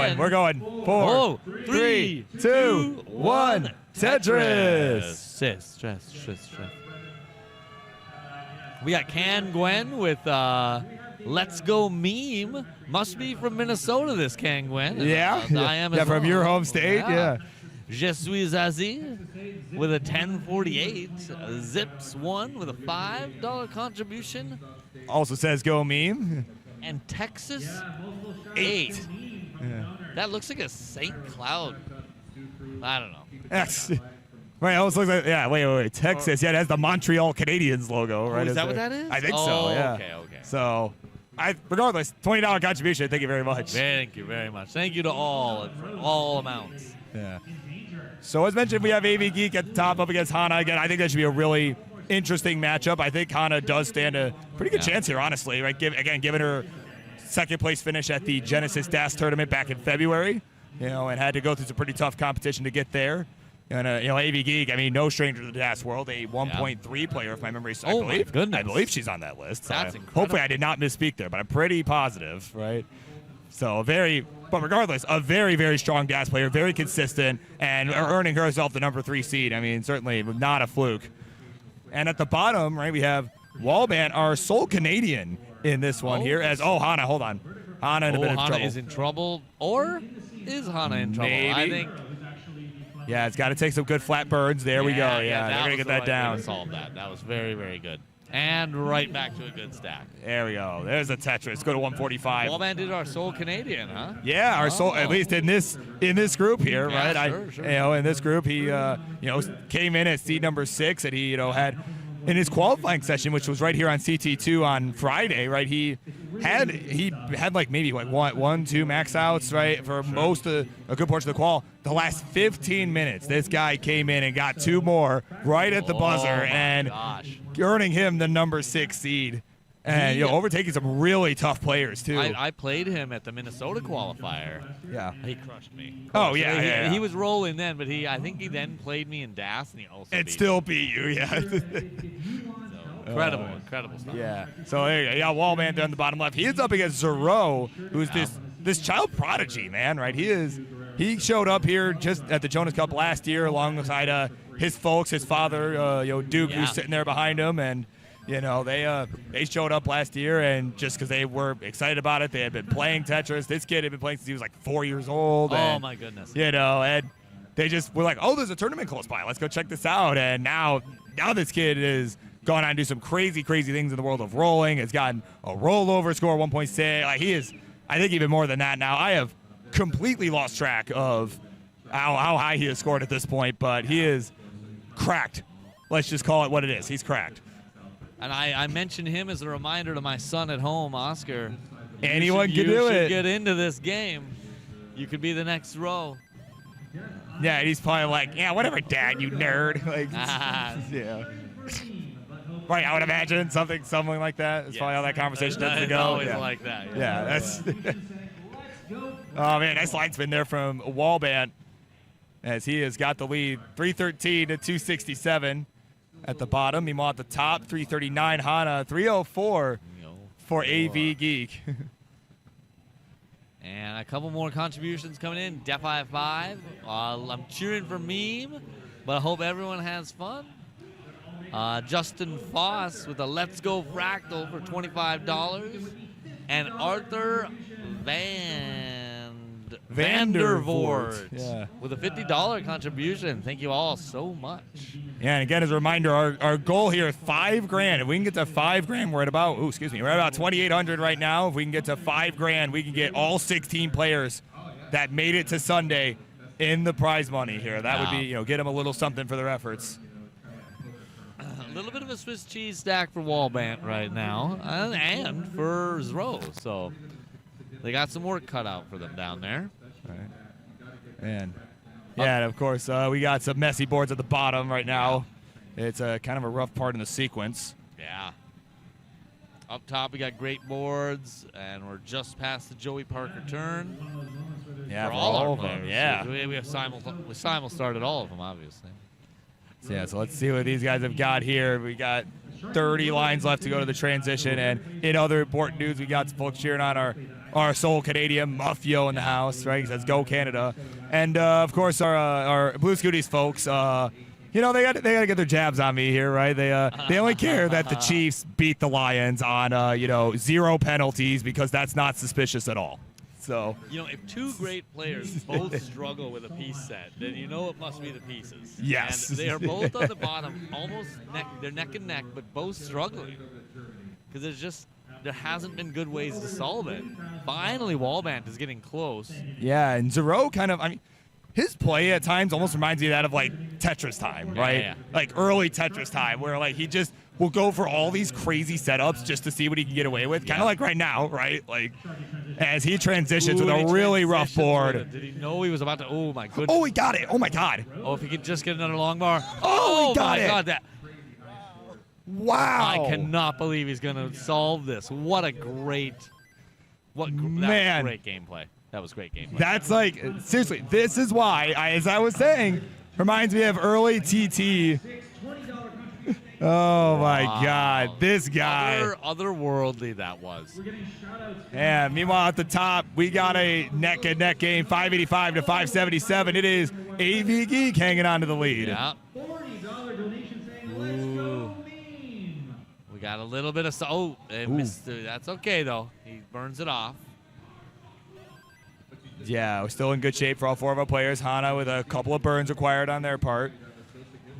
going. We're going. 4, 3, 2, 1. Tetris. Stress. We got Can Gwen with Let's Go Meme. Must be from Minnesota, this Can Gwen. Yeah. I am as from well. your home state. Yeah. Je suis Zazie with a 1048. Zips 1 with a $5 contribution. Also says go meme. And Texas 8. Yeah. That looks like a St. Cloud. I don't know. Yes. Right, it almost looks like, yeah, wait. Texas, yeah, it has the Montreal Canadiens logo, right? Is that what that is? I think so, yeah. Okay. So, regardless, $20 contribution. Thank you very much. Thank you very much. Thank you to all, for all amounts. Yeah. So, as mentioned, we have AVGeek at the top up against Hana. Again, I think that should be a really interesting matchup. I think Hana does stand a pretty good chance here, honestly. Right? Given her second place finish at the Genesis DAS tournament back in February, and had to go through some pretty tough competition to get there. And AVGeek, I mean, no stranger to the DAS world, a 1.3 player, if my memory is. Oh my goodness! I believe she's on that list. That's incredible. Hopefully, I did not misspeak there, but I'm pretty positive, right? So but regardless, a very, very strong DAS player, very consistent, and earning herself the number 3 seed. I mean, certainly not a fluke. And at the bottom, right, we have Wallbant, our sole Canadian in this one here. Hana, hold on, Hana in a bit of trouble. Hana is in trouble, or is Hana in trouble? Maybe. I think. Yeah, it's got to take some good flat burns. There we go. Yeah, they're going to get that down. Solve that. That was very, very good. And right back to a good stack. There we go. There's a Tetris. Go to 145. Wallbant did our sole Canadian, huh? Yeah, our sole, at least in this group here, yeah, right? Sure. In this group, he came in at seed number 6, and he had in his qualifying session, which was right here on CT2 on Friday, right? He had like maybe like one, 2 max outs, right, for a good portion of the qual. The last 15 minutes, this guy came in and got 2 more right at the buzzer, and earning him the number 6 seed. And overtaking some really tough players too. I played him at the Minnesota qualifier. Yeah, he crushed me. Oh yeah, he was rolling then, but I think he then played me in DAS, and he also still beat you. Yeah. So, incredible stuff. Yeah. So there you go. Wallbant there on the bottom left. He is up against Zero, who's this child prodigy, man. Right? He showed up here just at the Jonas Cup last year alongside his folks, his father, Duke, who's sitting there behind him, and. They showed up last year, and just because they were excited about it, they had been playing Tetris. This kid had been playing since he was like 4 years old. Oh, my goodness. And they just were like, oh, there's a tournament close by. Let's go check this out. And now this kid is gone on to do some crazy, crazy things in the world of rolling. Has gotten a rollover score, 1.6. Like, he is, I think, even more than that now. I have completely lost track of how high he has scored at this point, but he is cracked. Let's just call it what it is. He's cracked. And I mentioned him as a reminder to my son at home, Oscar. Anyone can do You it. should get into this game. You could be the next row. Yeah, he's probably like, yeah, whatever, Dad, you nerd. Like, yeah. Right, I would imagine something like that. That's probably how that conversation tends to go. Always like that. Yeah, that's. Oh man, nice line spin there from Wallbant, as he has got the lead, 313 to 267. At the bottom, meanwhile at the top, 339 Hana, 304 for AVGeek. And a couple more contributions coming in. Defi5. I'm cheering for Meme, but I hope everyone has fun. Justin Foss with a Let's Go Fractal for $25. And Arthur Vandervoort with a $50 contribution. Thank you all so much. Yeah, and again, as a reminder, our goal here is $5,000. If we can get to $5,000, we're at about, we're at about 2,800 right now. If we can get to $5,000, we can get all 16 players that made it to Sunday in the prize money here. That would be, get them a little something for their efforts. A little bit of a Swiss cheese stack for Wallbant right now, and for Zro. So they got some work cut out for them down there. All right. And yeah, and of course, we got some messy boards at the bottom right now. It's kind of a rough part in the sequence. Yeah. Up top, we got great boards, and we're just past the Joey Parker turn. Yeah, for all of them. Players. Yeah. So we simul started all of them, obviously. Yeah, so let's see what these guys have got here. We got 30 lines left to go to the transition, and in other important news, we got folks cheering on our our sole Canadian Muffio in the house, right? He says, "Go Canada," and of course our Blue Scooties folks. You know, they got to get their jabs on me here, right? They only care that the Chiefs beat the Lions on 0 penalties because that's not suspicious at all. So if two great players both struggle with a piece set, then you know it must be the pieces. Yes. And they are both on the bottom, almost they're neck and neck, but both struggling because there hasn't been good ways to solve it. Finally, Wallbant is getting close. Yeah, and Zero kind of, his play at times almost reminds me of that of like Tetris time, right? Yeah. Like early Tetris time, where like he just will go for all these crazy setups just to see what he can get away with. Kind of like right now, right? Like as he transitions with a really rough board. Did he know he was about to? Oh my goodness! Oh, he got it! Oh my God! Oh, if he could just get another long bar. Oh, he got my it! God, Wow! I cannot believe he's gonna solve this. What a great, that Man. was great gameplay. That was great gameplay. That's like, seriously, this is why, as I was saying, reminds me of early TT. Oh my God, this guy. Otherworldly that was. And meanwhile at the top, we got a neck and neck game, 585 to 577. It is AVGeek hanging on to the lead. Yeah. Ooh. We got a little bit of missed. That's okay though. He burns it off. Yeah, we're still in good shape for all 4 of our players. Hana with a couple of burns required on their part.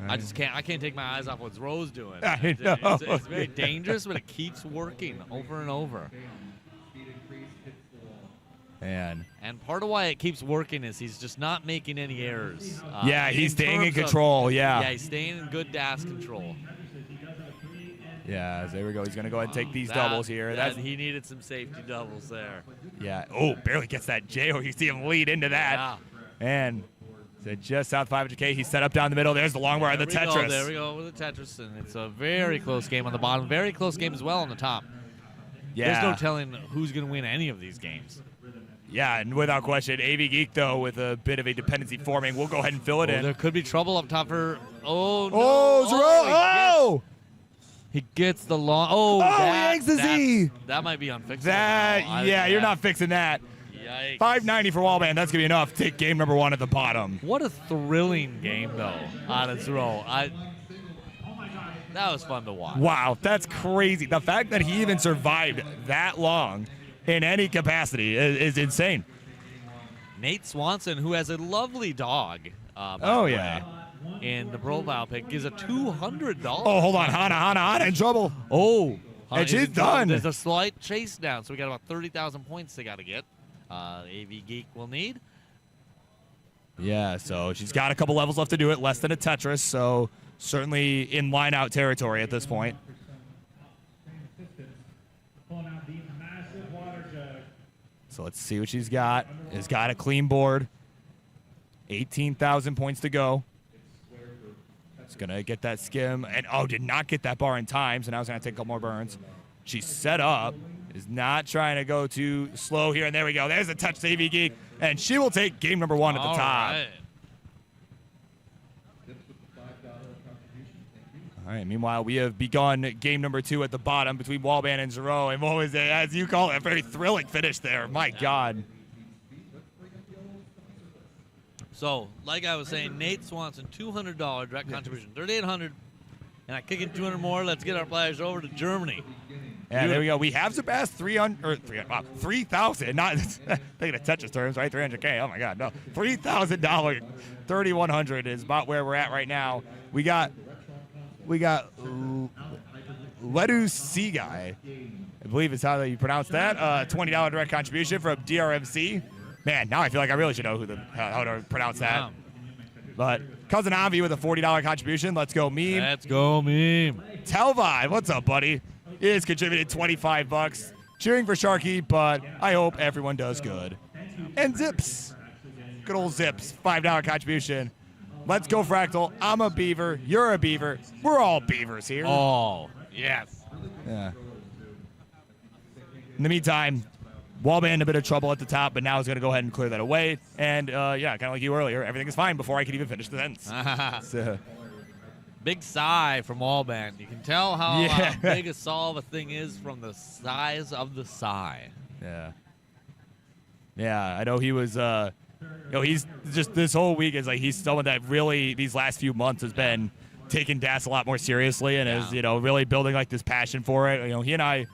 I can't take my eyes off what Rose doing. I know. It's very dangerous, but it keeps working over and over. Man. And part of why it keeps working is he's just not making any errors. Yeah, he's staying in control. Yeah, he's staying in good dash control. Yeah, there we go. He's going to go ahead and take these doubles here. He needed some safety doubles there. Yeah. Oh, barely gets that J-O. You see him lead into that. Yeah. And so just south 500K. He's set up down the middle. There's the long bar of the Tetris. There we go with the Tetris. And it's a very close game on the bottom. Very close game as well on the top. Yeah. There's no telling who's going to win any of these games. Yeah, and without question, AVGeek, though, with a bit of a dependency forming, we'll go ahead and fill it in. There could be trouble up top for... Oh, no. Oh, He gets the long. He yanks the Z. That might be unfixable. You're not fixing that. Yikes. 590 for Wallbant. That's going to be enough to take game number 1 at the bottom. What a thrilling game, though, on its row. That was fun to watch. Wow, that's crazy. The fact that he even survived that long in any capacity is insane. Nate Swanson, who has a lovely dog. In the profile pic, gives a $200. Oh, hold on. Hana in trouble. Oh. And she's done. There's a slight chase down, so we got about 30,000 points they got to get. AVGeek will need. Yeah, so she's got a couple levels left to do it, less than a Tetris, so certainly in line-out territory at this point. So let's see what she's got. She's got a clean board. 18,000 points to go. It's going to get that skim. And, did not get that bar in time, so now it's going to take a couple more burns. She's set up. Is not trying to go too slow here. And there we go. There's a touch to AVGeek. And she will take game number 1 at the top. Right. All right, meanwhile, we have begun game number 2 at the bottom between Wallbant and Zero. And what was it, as you call it, a very thrilling finish there. My God. So, like I was saying, Nate Swanson, $200 direct contribution, $3,800. And I kick in 200 more. Let's get our players over to Germany. Yeah, there we go. We have surpassed 3,000. Not thinking of Tetris terms, right? 300K. Oh my God, no. $3,000. 3,100 is about where we're at right now. We got Ledu C guy. I believe is how you pronounce that. $20 direct contribution from DRMC. Man, now I feel like I really should know how to pronounce that. Wow. But Cousin Avi with a $40 contribution. Let's go, Meme. Let's go, Meme. Telvi, what's up, buddy? He has contributed $25. Cheering for Sharky, but I hope everyone does good. And Zips. Good old Zips. $5 contribution. Let's go, Fractal. I'm a beaver. You're a beaver. We're all beavers here. Oh, yes. Yeah. In the meantime, Wallbant in a bit of trouble at the top, but now he's going to go ahead and clear that away. And, kind of like you earlier, everything is fine before I can even finish the sentence. So. Big sigh from Wallbant. You can tell how big a solve a thing is from the size of the sigh. Yeah. Yeah, I know he was. He's just this whole week is like he's someone that really these last few months has been taking DAS a lot more seriously and is really building like this passion for it. He and I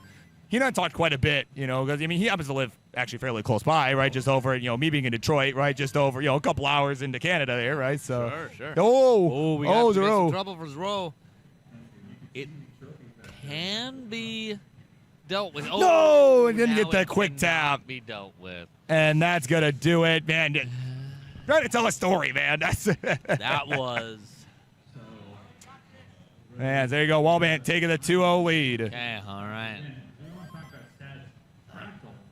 talked quite a bit. Because I mean he happens to live actually fairly close by, right? Just over me being in Detroit, right? Just over a couple hours into Canada there, right? So sure. We got some trouble for Zero. It can be dealt with. No, it didn't get that quick tap. Be dealt with. And that's gonna do it, man. Try to tell a story, man. That was. Man, there you go. Wallbant taking the 2-0 lead. Okay, all right.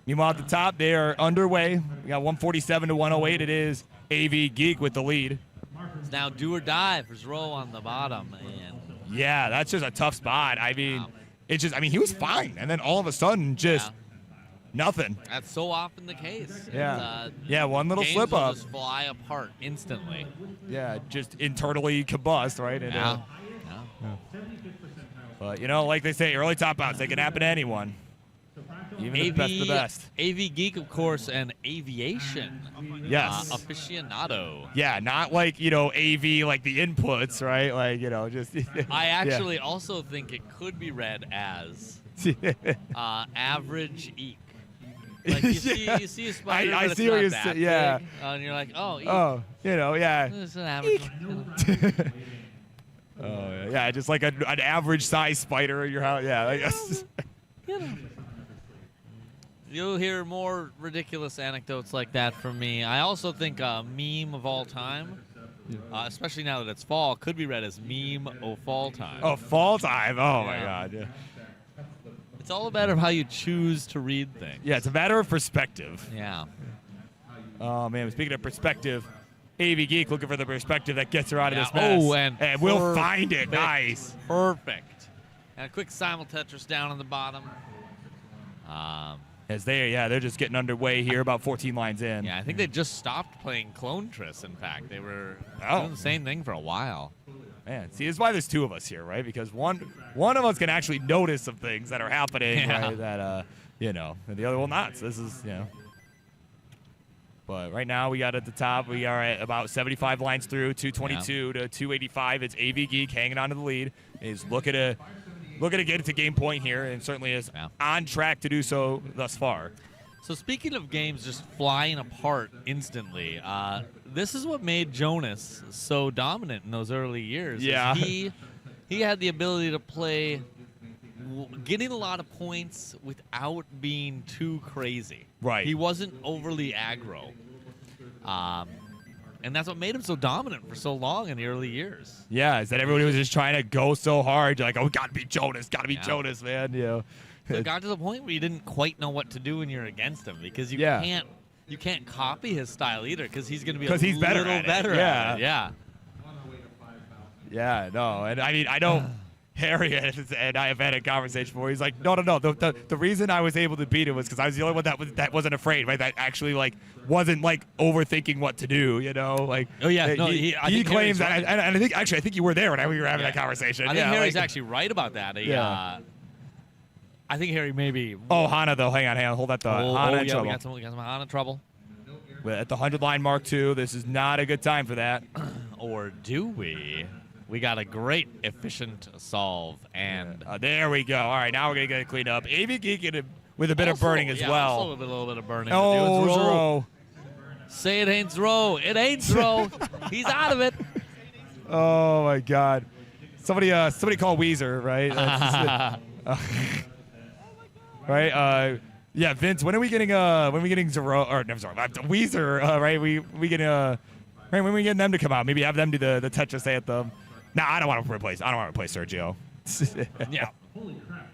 Meanwhile, at the top, they are underway. We got 147 to 108. It is AVGeek with the lead. It's now do or die for Zero on the bottom. And yeah, that's just a tough spot. I mean, it's just, he was fine. And then all of a sudden, just nothing. That's so often the case. Yeah, one little games slip will up. Just fly apart instantly. Yeah, just internally combust, right? And, But, like they say, early top outs, they can happen to anyone. Even the best of the best. AVGeek, of course, and Aviation. Yes. Aficionado. Yeah, not like, AV, like the inputs, right? Like, just. I actually also think it could be read as AVGeek. Like you see a spider, I but see it's what not you're that saying. Yeah. big, and you're like, oh, eek. Oh, yeah. It's an average. Oh, yeah, just like an average size spider in your house. Yeah, I guess. You'll hear more ridiculous anecdotes like that from me. I also think a meme of all time, especially now that it's fall, could be read as meme of fall time. Oh, fall time. Oh, my God. Yeah. It's all a matter of how you choose to read things. Yeah, it's a matter of perspective. Yeah. Oh, man, speaking of perspective, AVGeek looking for the perspective that gets her out of this mess. Oh, and we'll find it. Nice. Perfect. And a quick simul Tetris down on the bottom. As they're just getting underway here, about 14 lines in. Yeah, I think they just stopped playing Clone Tris, in fact. They were doing the same thing for a while. Man, see, this is why there's two of us here, right? Because one of us can actually notice some things that are happening, right? That, and the other will not. So this is, But right now we got at the top, we are at about 75 lines through, 222 to 285. It's AVGeek hanging on to the lead. He's looking to get it to game point here, and certainly is on track to do so thus far. So speaking of games just flying apart instantly, this is what made Jonas so dominant in those early years. Yeah. He had the ability to play getting a lot of points without being too crazy. Right. He wasn't overly aggro. And that's what made him so dominant for so long in the early years. Yeah, is that everybody was just trying to go so hard. You're like, oh, gotta be Jonas, Jonas, man. So it got to the point where you didn't quite know what to do when you're against him because you can't copy his style either because he's going to be a he's better little at it. better at it. Yeah. Yeah, no, and I mean, I know Harry and I have had a conversation before. He's like, no. The reason I was able to beat him was because I was the only one that wasn't afraid, right? That actually wasn't overthinking what to do, Like, oh yeah, no, he claims that, and I think you were there when we were having that conversation. I think Harry's actually right about that. I think Harry maybe. Oh, Hana though, hang on, hold that thought. Hana in trouble. We got some Hana trouble. At the 100-line mark too, this is not a good time for that. Or do we? We got a great efficient solve, and there we go. All right, now we're gonna get it cleaned up. AVGeek with a bit of burning as well. Also a little bit of burning. Oh, Zero. Say it ain't Zero. It ain't Zero. He's out of it. Oh my God. Somebody call Weezer, right? Right. Yeah, Vince. When are we getting Zero or no, sorry, Weezer? Right. We getting right when we getting them to come out? Maybe have them do the Tetris anthem. No, I don't want to replace Sergio. Yeah.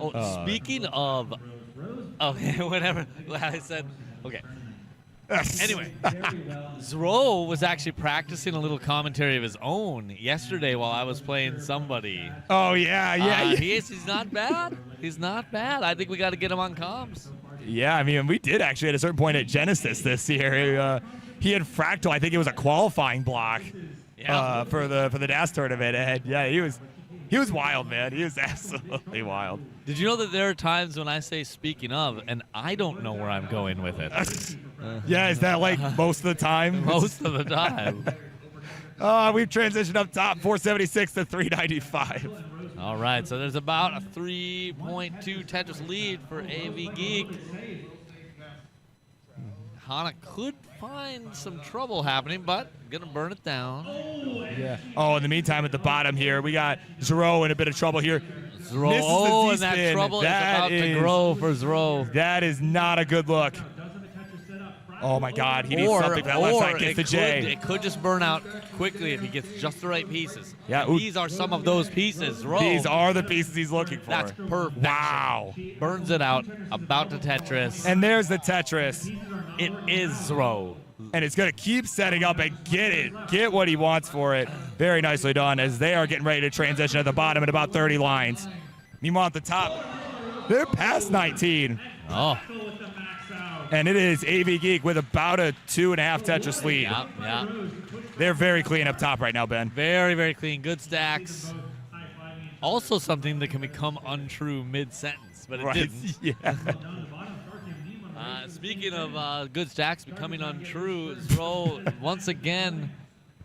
Oh, speaking of, okay, whatever. I said, okay. Anyway, Zero was actually practicing a little commentary of his own yesterday while I was playing somebody. Oh yeah. He's not bad. He's not bad. I think we got to get him on comms. Yeah, I mean, we did actually at a certain point at Genesis this year. He had Fractal. I think it was a qualifying block for the DAS tournament. And yeah, he was wild, man. He was absolutely wild. Did you know that there are times when I say "speaking of" and I don't know where I'm going with it? Yeah, is that like most of the time? Most of the time. We've transitioned up top, 476 to 395. All right, so there's about a 3.2 Tetris lead for AVGeek. Hana could find some trouble happening, but gonna burn it down. Yeah. Oh, in the meantime, at the bottom here, we got Zero in a bit of trouble here. Zero, and that trouble is about to grow for Zero. That is not a good look. Oh my God, he needs something for that left side. Gets the J. It could just burn out quickly if he gets just the right pieces. Yeah, these are some of those pieces. Zero. These are the pieces he's looking for. That's perfect. Wow. Burns it out. About to Tetris. And there's the Tetris. It is Zero. And it's going to keep setting up and get it. Get what he wants for it. Very nicely done as they are getting ready to transition at the bottom at about 30 lines. Meanwhile, at the top, they're past 19. Oh. And it is AVGeek with about a 2.5 Tetris lead. Yeah. They're very clean up top right now, Ben. Very, very clean. Good stacks. Also something that can become untrue mid-sentence, but it didn't. Yeah. Speaking of good stacks becoming untrue, Zro once again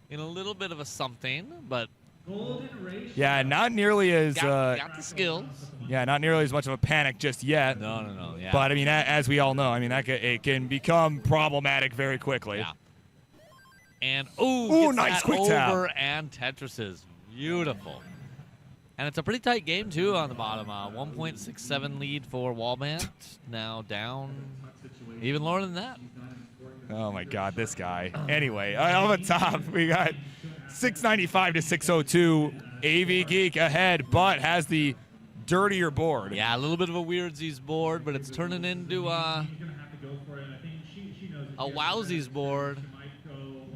in a little bit of a something, but yeah, not nearly as got the skills. Yeah, not nearly as much of a panic just yet. No. Yeah. But I mean, as we all know, I mean, it can become problematic very quickly. Yeah. And nice quick over tap. and Tetris's. Beautiful. And it's a pretty tight game too on the bottom. 1.67 lead for Wallbant. Now down even lower than that. Oh my God, this guy. Anyway, on the top we got 695 to 602. AVGeek ahead, but has the dirtier board. Yeah, a little bit of a Weirdsies board, but it's turning into a Wowsies board.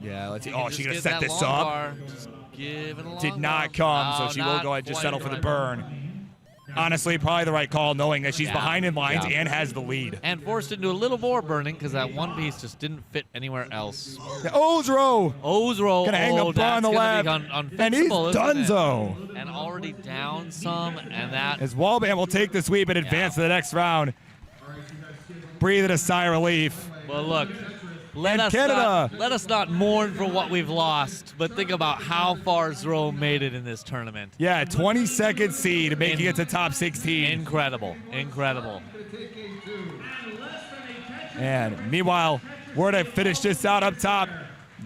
Yeah, let's see. Oh, she's gonna Just set get that this long up. bar. Just give it a long Did not bar. come, No, so she will not go ahead and just settle for the quite. burn. Honestly, probably the right call, knowing that she's behind in lines and has the lead. And forced into a little more burning because that one piece just didn't fit anywhere else. Ozro! Gonna hang the bar on the left, and he's donezo. And already down some, and that As Wallbant will take the sweep and advance to the next round. Breathing a sigh of relief. Well, look, let us not mourn for what we've lost, but think about how far Zro made it in this tournament. Yeah, 22nd seed, making it to top 16. Incredible. And meanwhile, we're to finish this out up top.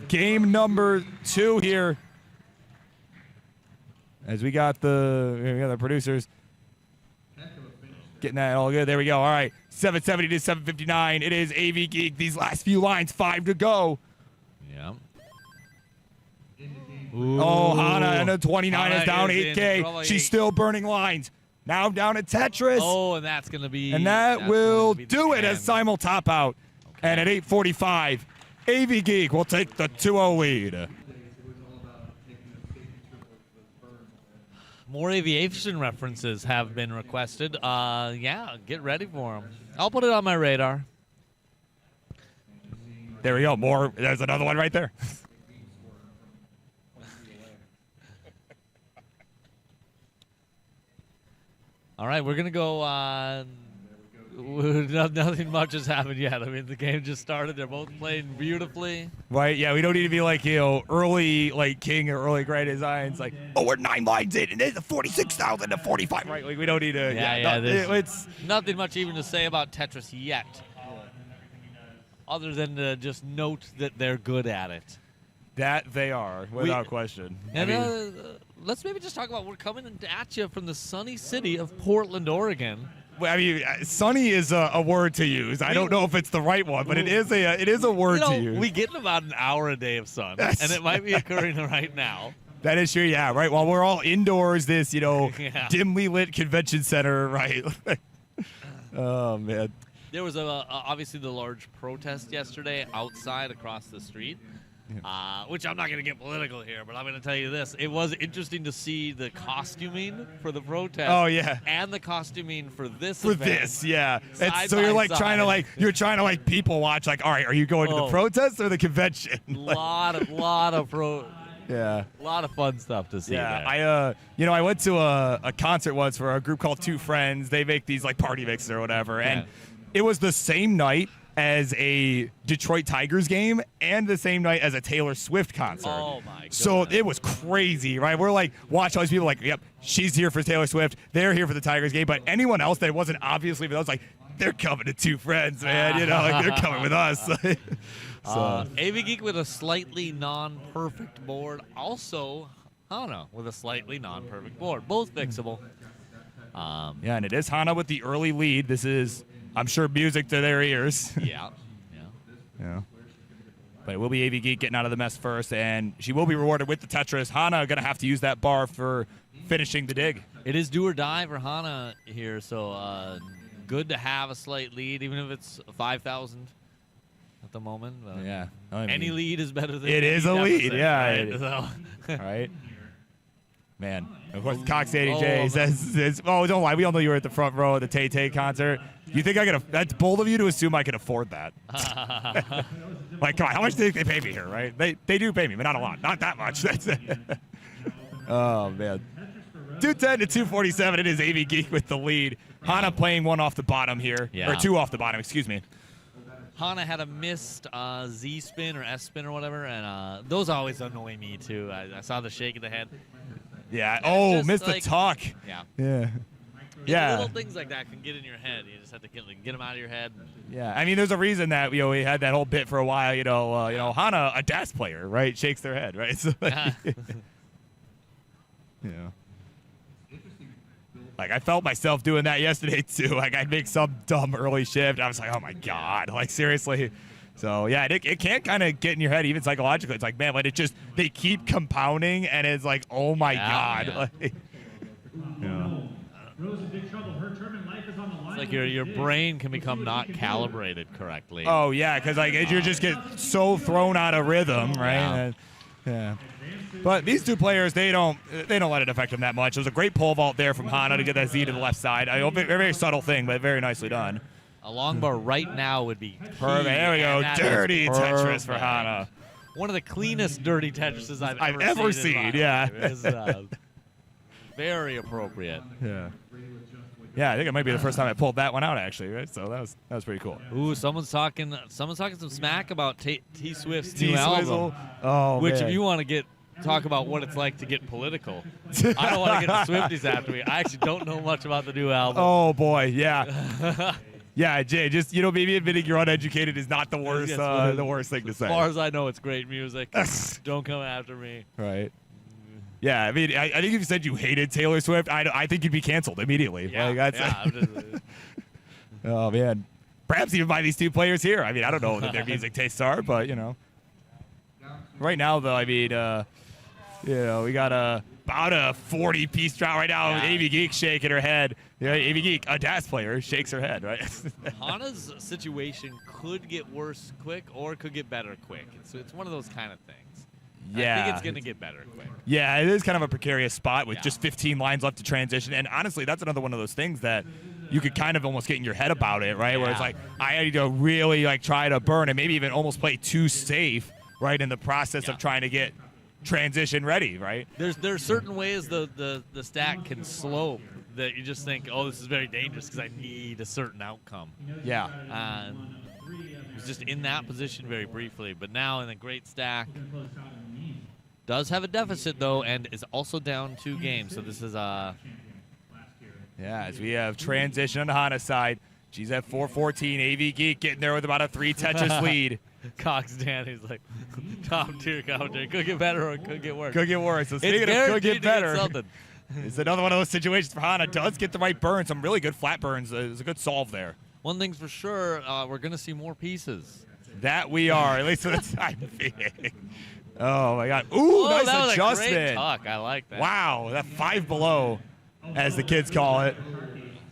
Game number 2 here. As we got the producers getting that all good. There we go. All right, 770 to 759. It is AVGeek. These last few lines, 5 to go. Yeah. Oh, Hana and a 29 is down 8K. She's still burning lines. Now down at Tetris. Oh, and that's going to be... And that will do it as Simul top out. Okay. And at 8:45, AVGeek will take the 2-0 lead. More aviation references have been requested. Yeah, get ready for them. I'll put it on my radar. There we go. More. There's another one right there. All right, we're going to go. Nothing much has happened yet. I mean, the game just started. They're both playing beautifully. Right, yeah, we don't need to be like, early, like, King or early Great Designs. Like, we're 9 lines in, and it's 46,000 to 45. Right, like, we don't need to. It's nothing much even to say about Tetris yet. Other than to just note that they're good at it. That they are, without question. And let's maybe just talk about we're coming at you from the sunny city of Portland, Oregon. I mean, sunny is a word to use. I don't know if it's the right one, but it is a word to use. We get about an hour a day of sun, and it might be occurring right now. That is true, yeah, right. While we're all indoors, this, dimly lit convention center, right? Oh, man. There was obviously the large protest yesterday outside across the street. Which I'm not going to get political here, but I'm going to tell you this. It was interesting to see the costuming for the protest. Oh, yeah. And the costuming for this For event. this, yeah. Side so you're by trying to people watch, like, all right, are you going to the protest or the convention? lot of Yeah. A lot of fun stuff to see. Yeah, there. I went to a concert once for a group called Two Friends. They make these like party mixes or whatever, and it was the same night as a Detroit Tigers game and the same night as a Taylor Swift concert. Oh my god. So it was crazy, right? We're like, watch all these people like, yep, she's here for Taylor Swift. They're here for the Tigers game. But anyone else that wasn't obviously for those, like, they're coming to Two Friends, man. You know, like they're coming with us. So. AVGeek with a slightly non-perfect board. Also, Hana with a slightly non-perfect board. Both fixable. Yeah, and it is Hana with the early lead. This is, I'm sure, music to their ears. Yeah. But it will be AVGeek getting out of the mess first, and she will be rewarded with the Tetris. Hana going to have to use that bar for finishing the dig. It is do or die for Hana here, so good to have a slight lead, even if it's 5,000 at the moment. Yeah. Any lead is better than it is a lead, yeah. Right? Right. Man, of course, Cox 80J says, "Oh, don't lie. We all know you were at the front row at the Tay Tay concert. You think I could? That's bold of you to assume I could afford that. Like, come on, how much do they pay me here? Right? They do pay me, but not a lot. Not that much. That's it. Oh man, 210 to 247. It is AVGeek with the lead. Hana playing one off the bottom here, or two off the bottom. Excuse me. Hana had a missed Z spin or S spin or whatever, and those always annoy me too. I saw the shake of the head. Yeah. Oh, missed like, the talk. Yeah. Yeah. Little things like that can get in your head. You just have to get them out of your head. Yeah. I mean, there's a reason that we had that whole bit for a while. Hana, a DAS player, right, shakes their head, right? So, Like, I felt myself doing that yesterday too. Like, I'd make some dumb early shift. I was like, oh my god, like seriously. So yeah, it can kind of get in your head even psychologically. It's like, man, but they keep compounding, and it's like, oh my god. Yeah. Like, It's like your brain can become not calibrated correctly. Oh yeah, because like you just get so thrown out of rhythm, right? Yeah. But these two players, they don't let it affect them that much. It was a great pole vault there from Hana to get that Z to the left side. I hope very subtle thing, but very nicely done. A long bar right now would be perfect. There we go. Dirty Tetris for Hana. One of the cleanest dirty Tetrises I've ever seen. Yeah. It was, very appropriate. Yeah. Yeah, I think it might be the first time I pulled that one out actually, right? So that was pretty cool. Ooh, someone's talking some smack about T Swift's new album. Oh, which man. if you want to talk about what it's like to get political. I don't want to get the Swifties after me. I actually don't know much about the new album. Oh boy, yeah. Yeah, Jay, just maybe admitting you're uneducated is not the worst the worst thing to say. As far as I know, it's great music. Don't come after me. Right. Yeah, I mean, I think if you said you hated Taylor Swift, I think you'd be canceled immediately. Yeah, like, oh man, perhaps even by these two players here. I mean, I don't know what their music tastes are, but right now though, I mean, we got about a 40-piece drought right now. Yeah. AVGeek shaking her head. AVGeek, a DAS player, shakes her head, right? Hana's situation could get worse quick or could get better quick. It's one of those kind of things. Yeah. I think it's going to get better quick. Yeah, it is kind of a precarious spot with just 15 lines left to transition. And honestly, that's another one of those things that you could kind of almost get in your head about it, right? Yeah. Where it's like, I need to really try to burn and maybe even almost play too safe, right, in the process of trying to get transition ready, right? There's certain ways the stack can slope that you just think, oh, this is very dangerous because I need a certain outcome. Yeah. Was just in that position very briefly, but now in a great stack. Does have a deficit though, and is also down 2 games. So this is yeah, as we have transition on the Hana side. She's at 414. AVGeek getting there with about a 3 Tetris lead. Cox Danny's like top tier commentary. Could get better or could get worse. Could get worse. So speaking of could get better, something. It's another one of those situations for Hana. Does get the right burn. Some really good flat burns. It's a good solve there. One thing's for sure, we're going to see more pieces. That we are, at least for the time being. Oh, my God. Ooh, nice that was adjustment. A great tuck. I like that. Wow, that 5 below, as the kids call it.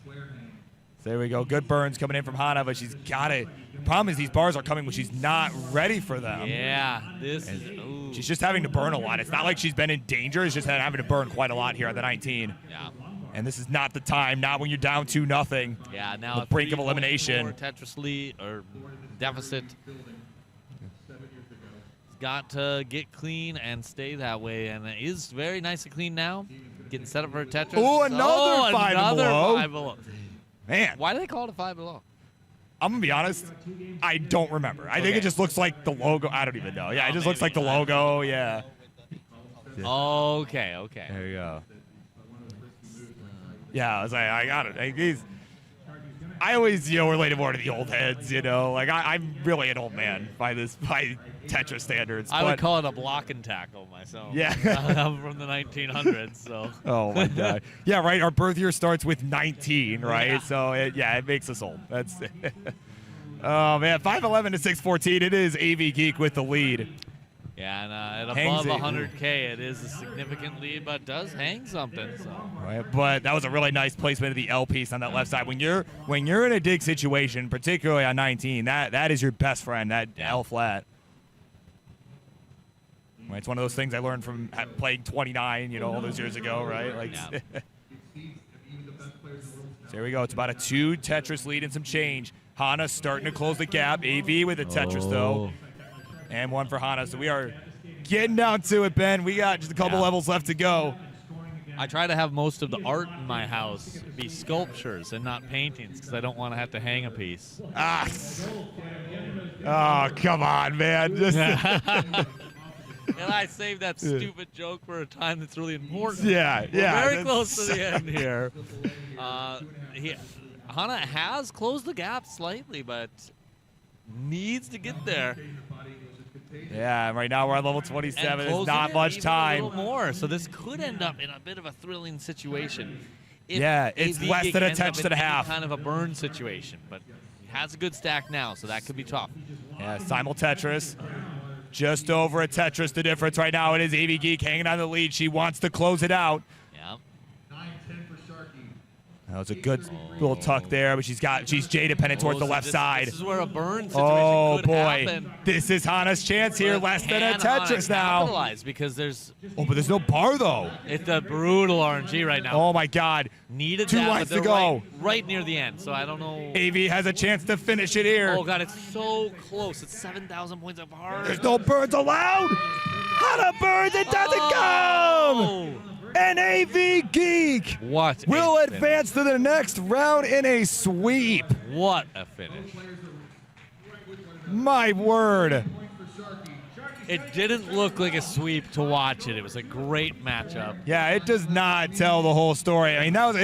So there we go. Good burns coming in from Hana, but she's got it. The problem is these bars are coming when she's not ready for them. Yeah, she's just having to burn a lot. It's not like she's been in danger. It's just having to burn quite a lot here at the 19. Yeah. And this is not the time, not when you're down 2-0. Yeah, now the brink of elimination. Tetris lead or deficit. Got to get clean and stay that way, and it is very nice and clean now. Getting set up for a Tetris. Another 5 another below. 5 below. Man. Why do they call it a 5 below? I'm going to be honest, I don't remember. I think it just looks like the logo. I don't even know. Yeah, it just looks like the logo. Yeah. Okay. There you go. Yeah, I was like, I got it. I always, relate it more to the old heads, Like, I'm really an old man by Tetris standards. I would call it a block and tackle myself. Yeah. I'm from the 1900s, so. Oh, my God. Yeah, right. Our birth year starts with 19, right? Yeah. So, it makes us old. That's Oh, man. 5'11" to 6'14". It is AVGeek with the lead. Yeah, and above 100K, it is a significant lead, but does hang something. So. Right, but that was a really nice placement of the L piece on that left side. When you're in a dig situation, particularly on 19, that is your best friend. That L flat. Right, it's one of those things I learned from playing 29, all those years ago, right? Like. Yeah. So here we go. It's about a 2 Tetris lead and some change. Hana starting to close the gap. AV with a Tetris though. And one for Hana. So we are getting down to it, Ben. We got just a couple levels left to go. I try to have most of the art in my house be sculptures and not paintings because I don't want to have to hang a piece. Oh, come on, man. And I saved that stupid joke for a time that's really important. Yeah. We're very close to the end here. Hana has closed the gap slightly, but needs to get there. Yeah, right now we're on level 27. There's not much time. A little more, so this could end up in a bit of a thrilling situation. It's less than a Tetris and a half. Kind of a burn situation, but he has a good stack now, so that could be tough. Yeah, simul Tetris. Just over a Tetris, the difference right now. It is AVGeek hanging on the lead. She wants to close it out. Yeah. That was a good little tuck there, but she's J-dependent towards the left side. This is where a burn situation could happen. This is Hana's chance here. Less than a Tetris now. Because there's. Oh, but there's no bar though. It's a brutal RNG right now. Oh my God. Needed 2 lines to go. Right near the end, so I don't know. AV has a chance to finish it here. Oh God, it's so close. It's 7,000 points apart. There's no birds allowed. Hana burns. It doesn't come. And AVGeek will advance to the next round in a sweep. What a finish. My word. It didn't look like a sweep to watch it. It was a great matchup. Yeah, it does not tell the whole story. I mean, that was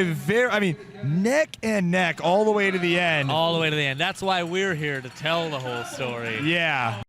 neck and neck all the way to the end. All the way to the end. That's why we're here, to tell the whole story. Yeah.